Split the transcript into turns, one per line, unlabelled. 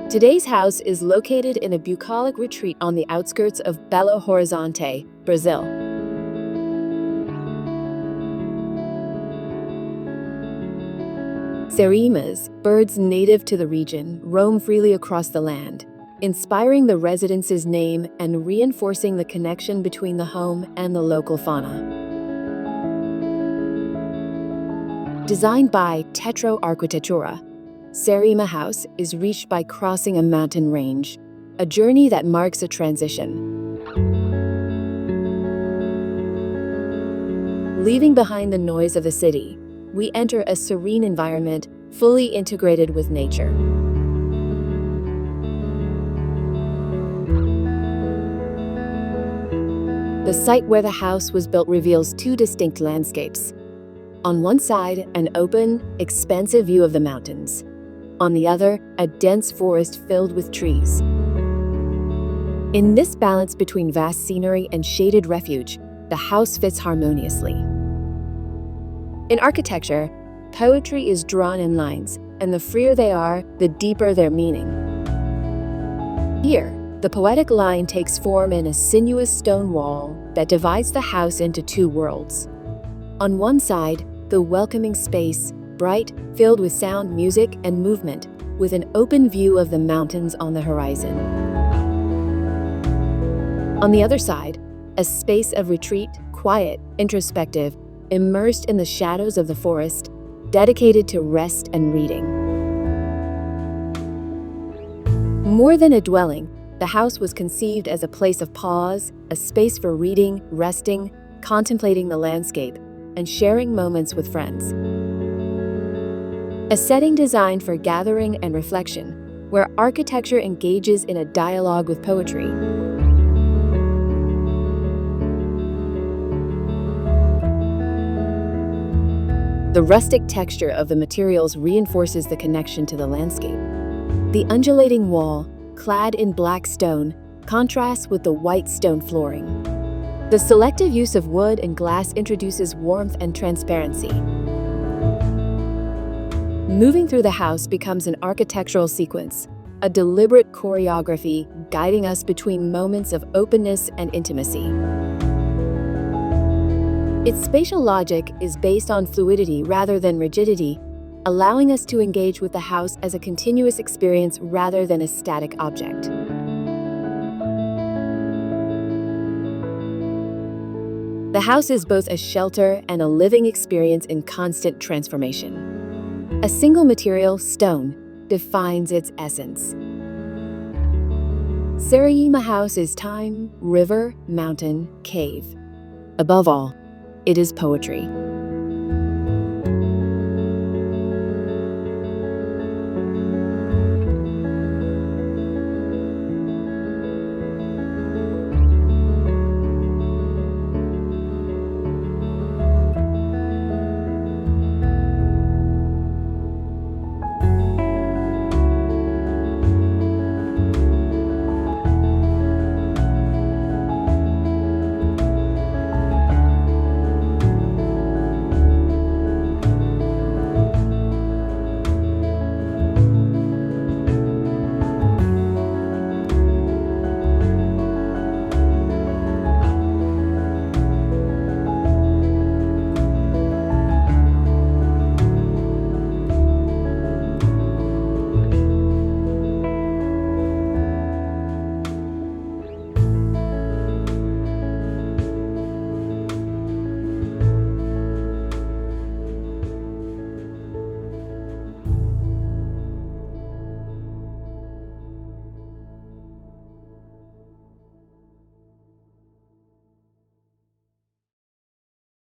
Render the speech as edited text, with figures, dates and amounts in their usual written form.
Today's house is located in a bucolic retreat on the outskirts of Belo Horizonte, Brazil. Seriemas, birds native to the region, roam freely across the land, inspiring the residents' name and reinforcing the connection between the home and the local fauna. Designed by TETRO Arquitetura, Seriema House is reached by crossing a mountain range, a journey that marks a transition. Leaving behind the noise of the city, we enter a serene environment fully integrated with nature. The site where the house was built reveals two distinct landscapes. On one side, an open, expansive view of the mountains. On the other, a dense forest filled with trees. In this balance between vast scenery and shaded refuge, the house fits harmoniously. In architecture, poetry is drawn in lines, and the freer they are, the deeper their meaning. Here, the poetic line takes form in a sinuous stone wall that divides the house into two worlds. On one side, the welcoming space, bright, filled with sound, music, and movement, with an open view of the mountains on the horizon. On the other side, a space of retreat, quiet, introspective, immersed in the shadows of the forest, dedicated to rest and reading. More than a dwelling, the house was conceived as a place of pause, a space for reading, resting, contemplating the landscape, and sharing moments with friends. A setting designed for gathering and reflection, where architecture engages in a dialogue with poetry. The rustic texture of the materials reinforces the connection to the landscape. The undulating wall, clad in black stone, contrasts with the white stone flooring. The selective use of wood and glass introduces warmth and transparency. Moving through the house becomes an architectural sequence, a deliberate choreography guiding us between moments of openness and intimacy. Its spatial logic is based on fluidity rather than rigidity, allowing us to engage with the house as a continuous experience rather than a static object. The house is both a shelter and a living experience in constant transformation. A single material, stone, defines its essence. Seriema House is time, river, mountain, cave. Above all, it is poetry.